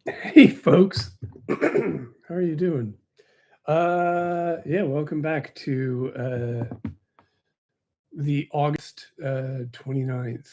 Hey, folks. How are you doing? Yeah, welcome back to the August 29th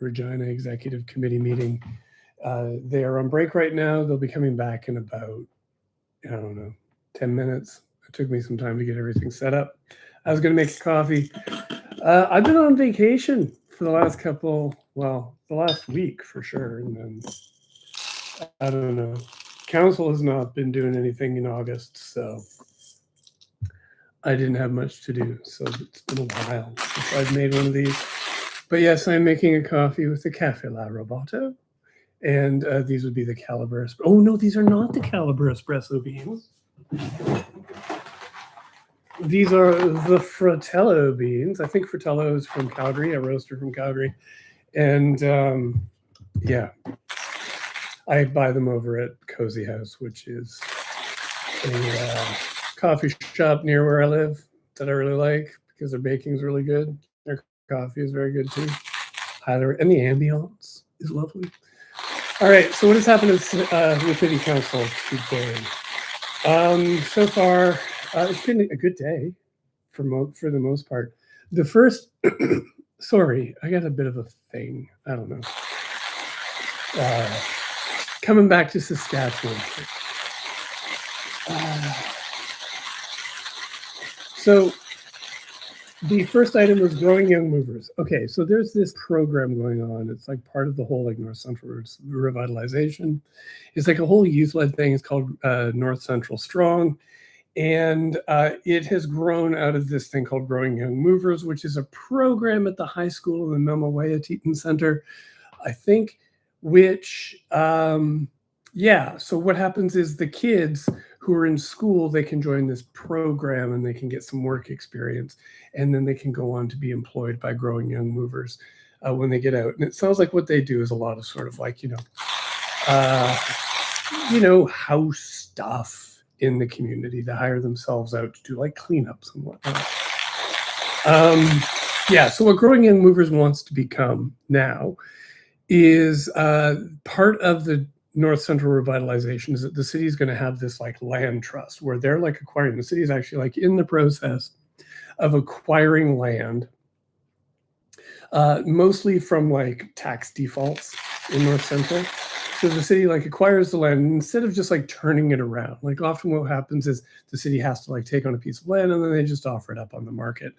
Regina Executive Committee meeting. They are on break right now. They'll be coming back in about, I don't know, 10 minutes. It took me some time to get everything set up. I was going to make a coffee. I've been on vacation for the last the last week for sure. And then I don't know. Council has not been doing anything in August, so I didn't have much to do. So it's been a while since I've made one of these. But yes, I'm making a coffee with the Cafe La Roboto. And these would be the Caliber. Oh, no, these are not the Caliber espresso beans. These are the Fratello beans. I think Fratello is from Calgary, a roaster from Calgary. And yeah, I buy them over at Cozy House, which is a coffee shop near where I live that I really like because their baking is really good. Their coffee is very good too. And the ambiance is lovely. All right, so what has happened with City Council today? So far, it's been a good day for the most part. The first, sorry, I got a bit of a thing. I don't know. Coming back to Saskatchewan. So the first item was growing young movers. Okay, so there's this program going on. It's like part of the whole like North Central revitalization. It's like a whole youth-led thing. It's called North Central Strong. And it has grown out of this thing called Growing Young Movers, which is a program at the high school in the Memawaya Teton Center, I think, which, yeah, so what happens is the kids who are in school, they can join this program and they can get some work experience, and then they can go on to be employed by Growing Young Movers when they get out. And it sounds like what they do is a lot of sort of like, house stuff in the community to hire themselves out to do like cleanups and whatnot. Yeah, so what Growing Young Movers wants to become now is part of the North Central revitalization is that the city is going to have this like land trust where they're like acquiring, the city is actually like in the process of acquiring land, mostly from like tax defaults in North Central. So the city like acquires the land, and instead of just like turning it around, like often what happens is the city has to like take on a piece of land and then they just offer it up on the market.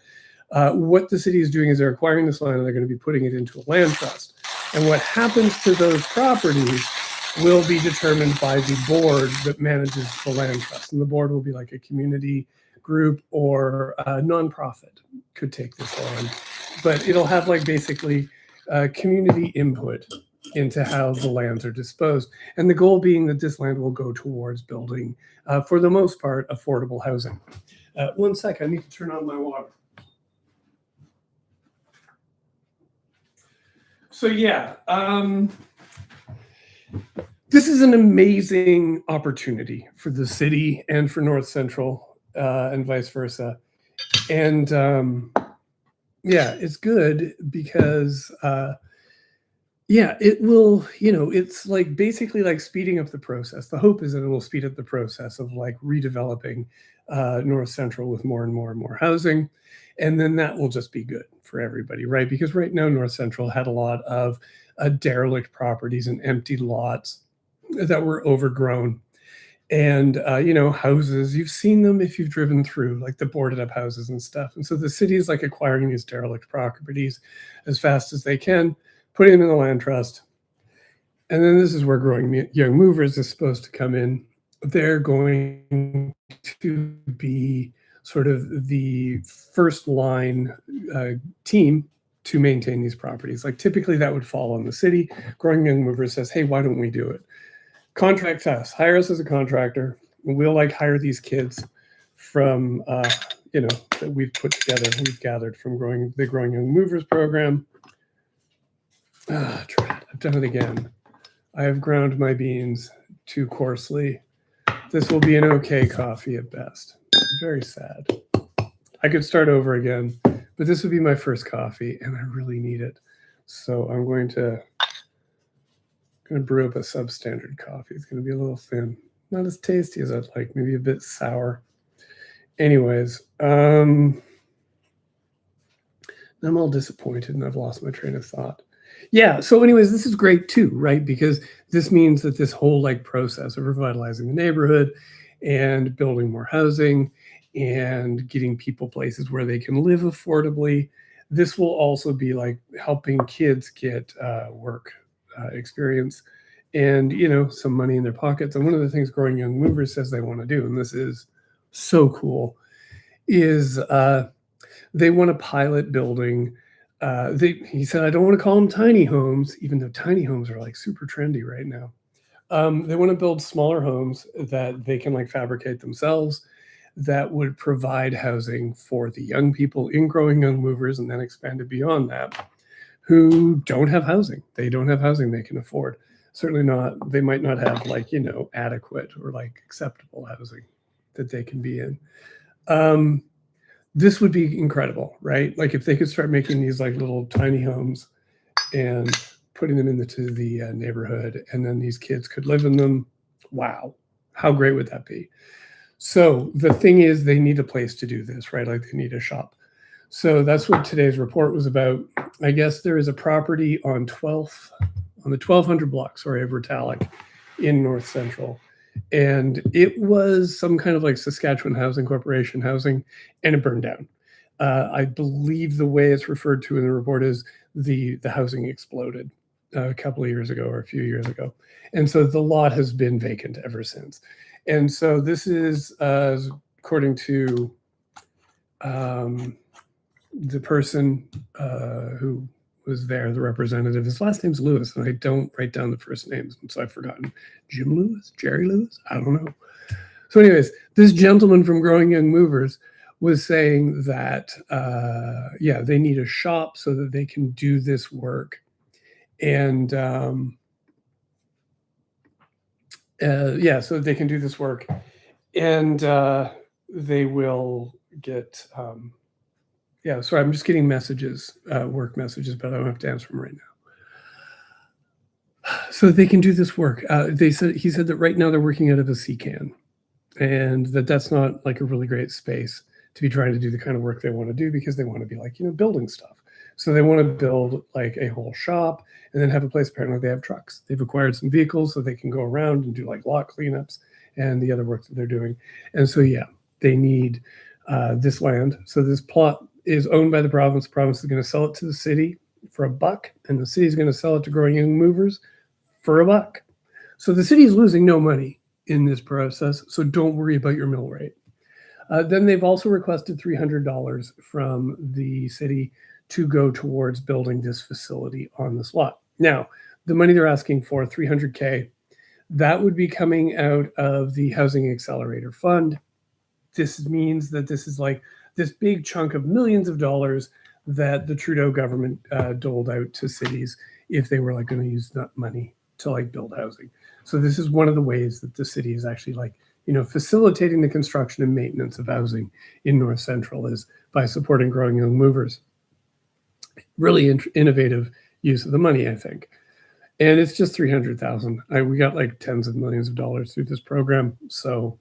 What the city is doing is they're acquiring this land and they're going to be putting it into a land trust. And what happens to those properties will be determined by the board that manages the land trust. And the board will be like a community group or a nonprofit could take this on. But it'll have like basically community input into how the lands are disposed. And the goal being that this land will go towards building, for the most part, affordable housing. One sec, I need to turn on my water. So yeah, this is an amazing opportunity for the city and for North Central and vice versa. And yeah, it's good because yeah, it will, it's like basically like speeding up the process. The hope is that it will speed up the process of like redeveloping North Central with more and more and more housing. And then that will just be good for everybody, right? Because right now, North Central had a lot of derelict properties and empty lots that were overgrown. And, houses, you've seen them if you've driven through, like the boarded up houses and stuff. And so the city is like acquiring these derelict properties as fast as they can, putting them in the land trust. And then this is where Growing Young Movers is supposed to come in. They're going to be sort of the first line team to maintain these properties. Like typically that would fall on the city. Growing Young Movers says, hey, why don't we do it? Contract us, hire us as a contractor. And we'll like hire these kids from, that we've put together, we've gathered from the Growing Young Movers program. I've done it again. I have ground my beans too coarsely. This will be an okay coffee at best. Very sad. I could start over again, but this would be my first coffee and I really need it. So I'm going to going to brew up a substandard coffee. It's going to be a little thin. Not as tasty as I'd like, maybe a bit sour. Anyways, I'm all disappointed and I've lost my train of thought. Yeah, so anyways, this is great too, right? Because this means that this whole like process of revitalizing the neighborhood and building more housing and getting people places where they can live affordably, this will also be like helping kids get work experience and, you know, some money in their pockets. And one of the things Growing Young Movers says they want to do, and this is so cool, is they want to pilot building. He said, I don't want to call them tiny homes, even though tiny homes are like super trendy right now. They want to build smaller homes that they can like fabricate themselves that would provide housing for the young people in Growing Young Movers and then expand it beyond that who don't have housing. They don't have housing they can afford. Certainly not, they might not have like, you know, adequate or like acceptable housing that they can be in. This would be incredible, right? Like if they could start making these like little tiny homes and putting them into the neighborhood, and then these kids could live in them. Wow, how great would that be? So the thing is, they need a place to do this, right? Like they need a shop. So that's what today's report was about. I guess there is a property on the 1200 block, sorry, of Ritalik in North Central. And it was some kind of like Saskatchewan Housing Corporation housing, and it burned down. I believe the way it's referred to in the report is the housing exploded a couple of years ago or a few years ago. And so the lot has been vacant ever since. And so this is, according to the person who was there, the representative, his last name's Lewis, and I don't write down the first names, and so I've forgotten. Jim Lewis? Jerry Lewis? I don't know. So anyways, this gentleman from Growing Young Movers was saying that, yeah, they need a shop so that they can do this work. And yeah, so they can do this work. And they will get, yeah, sorry, I'm just getting messages, work messages, but I don't have to answer them right now. So they can do this work. He said that right now they're working out of a CCAN, and that's not like a really great space to be trying to do the kind of work they want to do, because they want to be like, you know, building stuff. So they want to build like a whole shop and then have a place. Apparently they have trucks. They've acquired some vehicles so they can go around and do like lot cleanups and the other work that they're doing. And so, yeah, they need this land. So this plot is owned by the province. The province is going to sell it to the city for $1, and the city is going to sell it to Growing Young Movers for $1. So the city is losing no money in this process. So don't worry about your mill rate. Then they've also requested $300 from the city to go towards building this facility on this lot. Now, the money they're asking for, $300K, that would be coming out of the Housing Accelerator Fund. This means that this is like this big chunk of millions of dollars that the Trudeau government doled out to cities if they were like going to use that money to like build housing. So this is one of the ways that the city is actually like, you know, facilitating the construction and maintenance of housing in North Central is by supporting Growing Young Movers. Really innovative use of the money, I think. And it's just $300,000. We got like tens of millions of dollars through this program, so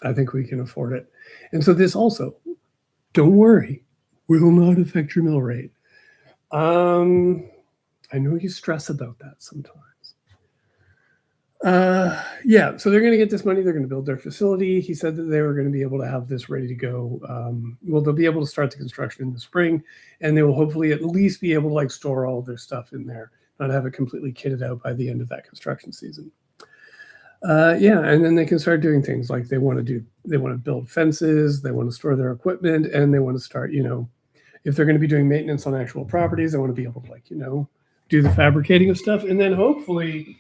I think we can afford it. And so this also, don't worry, will not affect your mill rate. I know you stress about that sometimes. Yeah, so they're going to get this money. They're going to build their facility. He said that they were going to be able to have this ready to go. Well, they'll be able to start the construction in the spring, and they will hopefully at least be able to like store all their stuff in there, not have it completely kitted out by the end of that construction season. Yeah, and then they can start doing things like they want to build fences, they want to store their equipment, and they want to start, you know, if they're going to be doing maintenance on actual properties, they want to be able to like, you know, do the fabricating of stuff, and then hopefully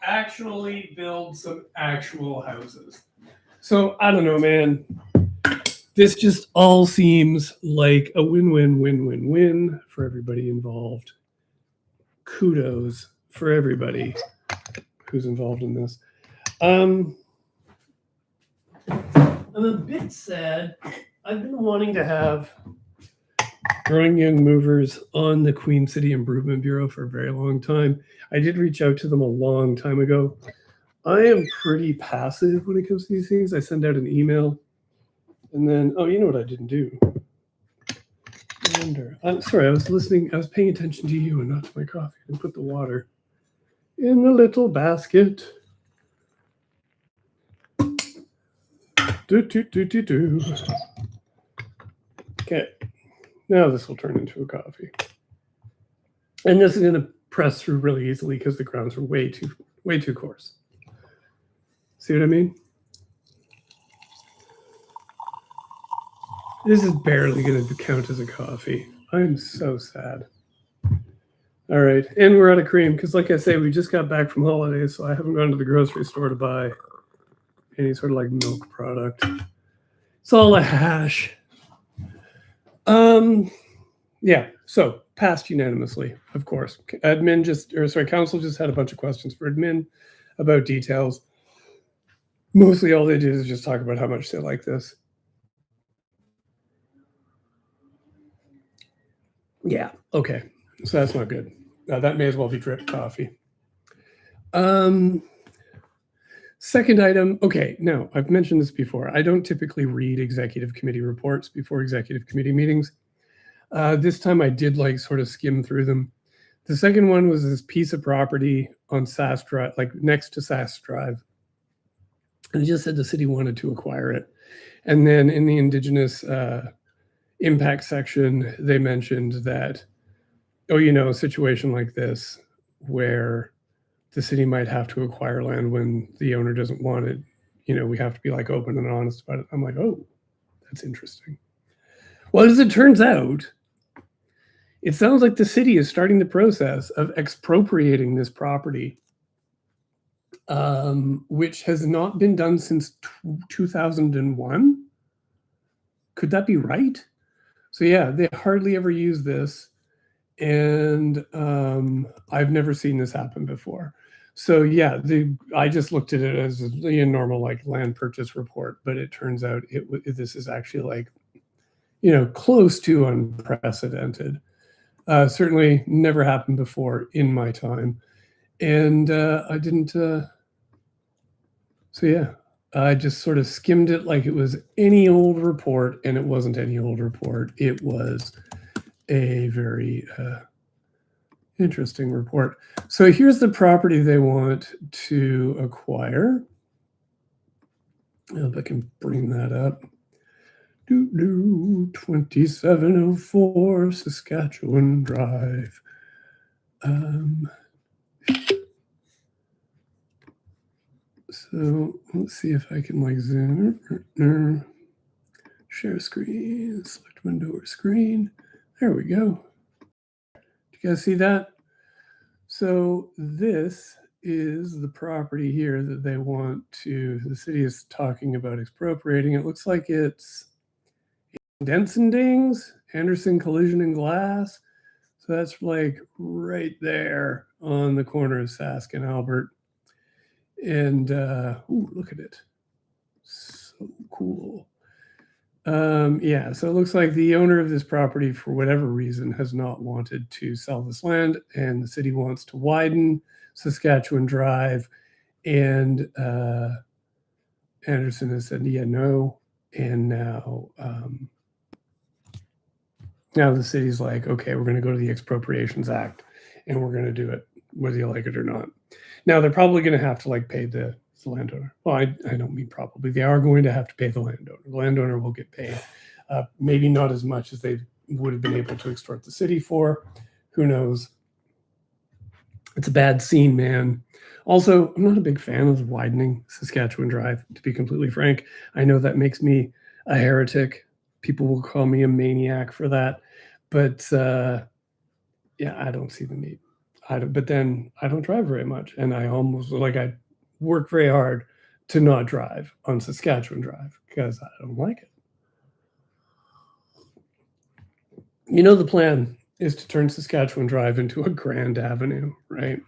actually build some actual houses. So I don't know, man. This just all seems like a win-win-win-win-win for everybody involved. Kudos for everybody who's involved in this. I'm a bit sad. I've been wanting to have growing young movers on the Queen City Improvement Bureau for a very long time. I did reach out to them a long time ago. I am pretty passive when it comes to these things. I send out an email and then, oh, you know what I didn't do? I wonder. I'm sorry, I was listening. I was paying attention to you and not to my coffee. I put the water in the little basket. Okay, now this will turn into a coffee. And this is going to press through really easily because the grounds are way too coarse. See what I mean? This is barely going to count as a coffee. I'm so sad. All right, and we're out of cream because, like I say, we just got back from holidays, so I haven't gone to the grocery store to buy any sort of like milk product. It's all a hash. Yeah, so passed unanimously, of course. Council just had a bunch of questions for admin about details. Mostly all they did is just talk about how much they like this. Yeah, okay. So that's not good. That may as well be drip coffee. Second item, okay, now I've mentioned this before. I don't typically read executive committee reports before executive committee meetings. This time I did like sort of skim through them. The second one was this piece of property on Sass Drive, like next to Sass Drive. And it just said the city wanted to acquire it. And then in the Indigenous impact section, they mentioned that, oh, you know, a situation like this where the city might have to acquire land when the owner doesn't want it, you know, we have to be like open and honest about it. I'm like, oh, that's interesting. Well, as it turns out, it sounds like the city is starting the process of expropriating this property, which has not been done since 2001. Could that be right? So yeah, they hardly ever use this. And I've never seen this happen before. So yeah, I just looked at it as a normal like land purchase report, but it turns out this is actually like, you know, close to unprecedented. Certainly never happened before in my time, and I didn't. So yeah, I just sort of skimmed it like it was any old report, and it wasn't any old report. It was a very interesting report. So here's the property they want to acquire. I hope I can bring that up. 2704 Saskatchewan Drive. So let's see if I can like zoom. Share screen, select window or screen. There we go. Do you guys see that? So this is the property here that they want to, the city is talking about expropriating. It looks like it's Densendings, Anderson Collision and Glass. So that's like right there on the corner of Sask and Albert. And ooh, look at it. So cool. Yeah, so it looks like the owner of this property, for whatever reason, has not wanted to sell this land, and the city wants to widen Saskatchewan Drive. And Anderson has said, yeah, no. And now the city's like, okay, we're going to go to the Expropriations Act, and we're going to do it, whether you like it or not. Now, they're probably going to have to like pay the landowner. Well, I don't mean probably. They are going to have to pay the landowner. The landowner will get paid. Maybe not as much as they would have been able to extort the city for. Who knows? It's a bad scene, man. Also, I'm not a big fan of widening Saskatchewan Drive, to be completely frank. I know that makes me a heretic. People will call me a maniac for that. But yeah, I don't see the need. But then I don't drive very much. And I almost I work very hard to not drive on Saskatchewan Drive because I don't like it. You know, the plan is to turn Saskatchewan Drive into a grand avenue, right?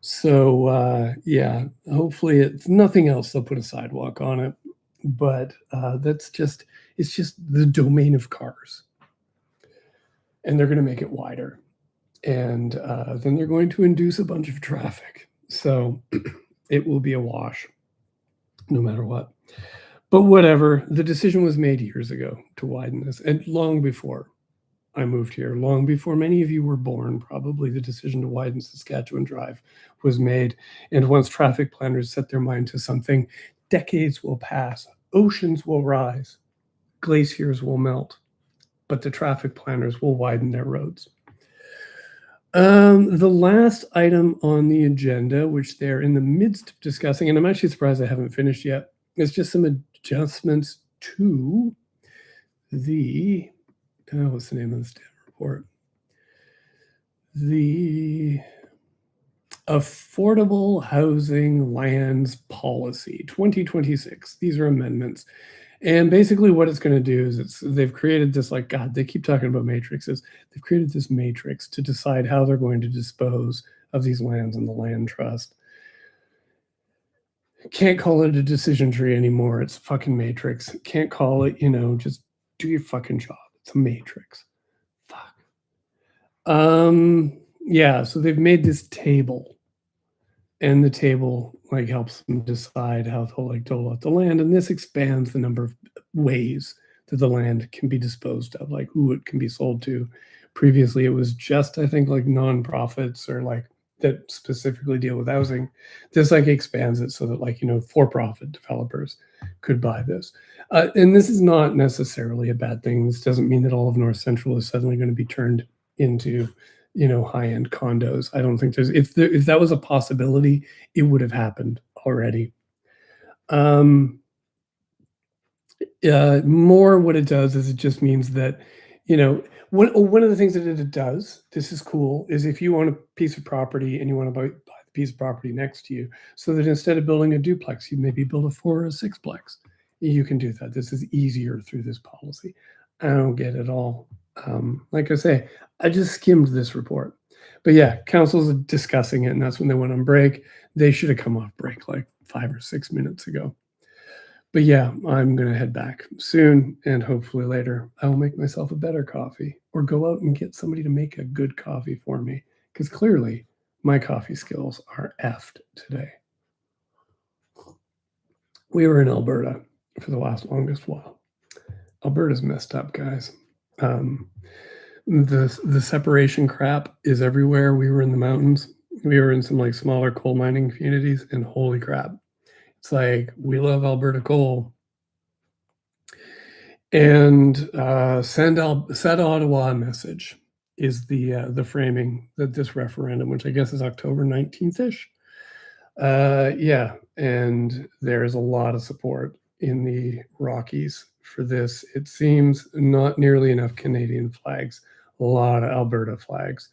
So yeah, hopefully it's nothing else. They'll put a sidewalk on it, but it's just the domain of cars. and they're going to make it wider. And then they're going to induce a bunch of traffic. So it will be a wash no matter what. But whatever, the decision was made years ago to widen this, and long before I moved here, long before many of you were born, probably the decision to widen Saskatchewan Drive was made. And once traffic planners set their mind to something, decades will pass, oceans will rise, glaciers will melt, but the traffic planners will widen their roads. The last item on the agenda, which they're in the midst of discussing, and I'm actually surprised I haven't finished yet, is just some adjustments to the, what's the name of the staff report? The Affordable Housing Lands Policy 2026. These are amendments. And basically what it's going to do is they've created this, like, God, they keep talking about matrices. They've created this matrix to decide how they're going to dispose of these lands in the land trust. Can't call it a decision tree anymore. It's a fucking matrix. Can't call it, just do your fucking job. It's a matrix. Fuck. Yeah, so they've made this table. And the table helps them decide how to dole out the land, and this expands the number of ways that the land can be disposed of, like who it can be sold to. Previously, it was just, I think, nonprofits or that specifically deal with housing. This expands it so that for-profit developers could buy this. And this is not necessarily a bad thing. This doesn't mean that all of North Central is suddenly going to be turned into high-end condos. I don't think if that was a possibility, it would have happened already. More what it does is it just means that, one of the things that it does, this is cool, is if you want a piece of property and you want to buy the piece of property next to you, so that instead of building a duplex, you maybe build a 4 or a 6-plex. You can do that. This is easier through this policy. I don't get it all. Like I say, I just skimmed this report. But yeah, council's discussing it, and that's when they went on break. They should have come off break 5 or 6 minutes ago. But yeah, I'm going to head back soon, and hopefully later I will make myself a better coffee or go out and get somebody to make a good coffee for me, because clearly my coffee skills are effed today. We were in Alberta for the longest while. Alberta's messed up, guys. The separation crap is everywhere. We were in the mountains. We were in some smaller coal mining communities, and holy crap. It's we love Alberta coal. And send Ottawa a message is the framing that this referendum, which I guess is October 19th-ish. Yeah, and there's a lot of support in the Rockies for this. It seems not nearly enough Canadian flags, a lot of Alberta flags.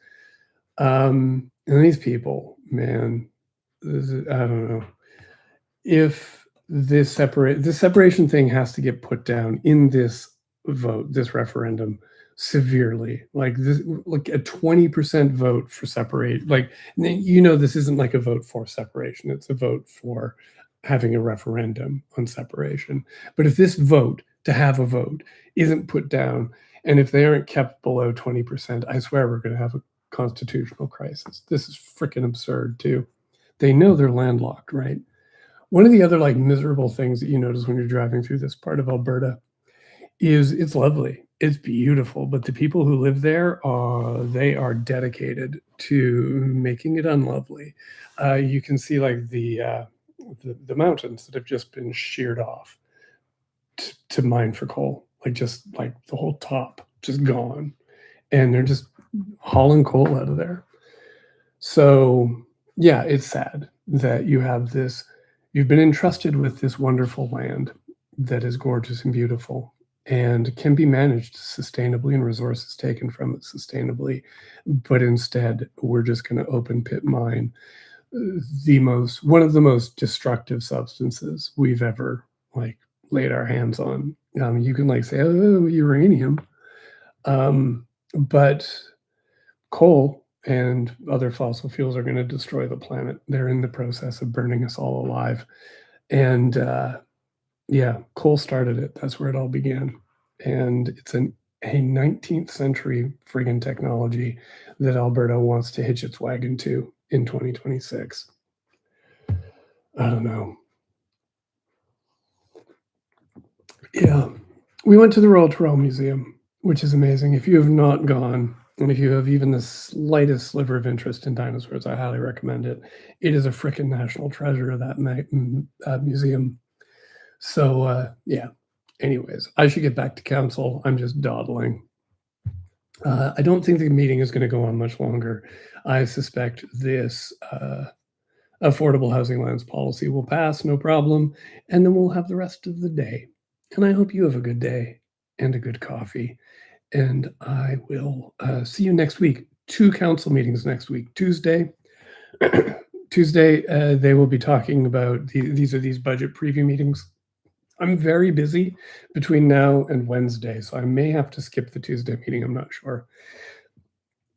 And these people, man, I don't know. If this separation thing has to get put down in this vote, this referendum, severely, a 20% vote for separate, this isn't a vote for separation. It's a vote for having a referendum on separation. But if this vote to have a vote isn't put down, and if they aren't kept below 20%, I swear we're going to have a constitutional crisis. This is freaking absurd too. They know they're landlocked, right? One of the other miserable things that you notice when you're driving through this part of Alberta is it's lovely. It's beautiful, but the people who live there, they are dedicated to making it unlovely. You can see the mountains that have just been sheared off to mine for coal, just the whole top just gone, and they're just hauling coal out of there. So yeah, it's sad that you have this. You've been entrusted with this wonderful land that is gorgeous and beautiful and can be managed sustainably and resources taken from it sustainably. But instead, we're just going to open pit mine one of the most destructive substances we've ever laid our hands on. You can say, oh, uranium, but coal and other fossil fuels are going to destroy the planet. They're in the process of burning us all alive. And yeah, coal started it. That's where it all began. And it's an a 19th century friggin' technology that Alberta wants to hitch its wagon to in 2026. I don't know. Yeah. We went to the Royal Tyrrell Museum, which is amazing. If you have not gone, and if you have even the slightest sliver of interest in dinosaurs, I highly recommend it. It is a frickin' national treasure, that museum. So, yeah. Anyways, I should get back to council. I'm just dawdling. I don't think the meeting is going to go on much longer. I suspect this affordable housing lands policy will pass, no problem, and then we'll have the rest of the day. And I hope you have a good day and a good coffee. And I will see you next week. 2 council meetings next week. Tuesday, Tuesday, they will be talking about these budget preview meetings. I'm very busy between now and Wednesday, so I may have to skip the Tuesday meeting. I'm not sure.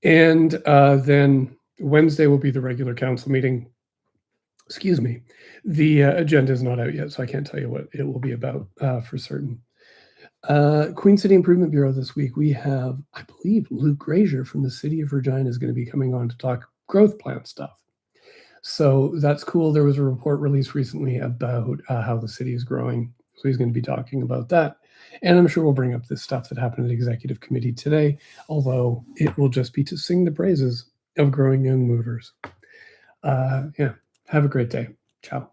And then Wednesday will be the regular council meeting. Excuse me. The agenda is not out yet, so I can't tell you what it will be about for certain. Queen City Improvement Bureau this week, we have, I believe, Luke Grazier from the city of Regina is going to be coming on to talk growth plan stuff. So that's cool. There was a report released recently about how the city is growing. So he's going to be talking about that. And I'm sure we'll bring up this stuff that happened at the executive committee today, although it will just be to sing the praises of growing young movers. Yeah, have a great day. Ciao.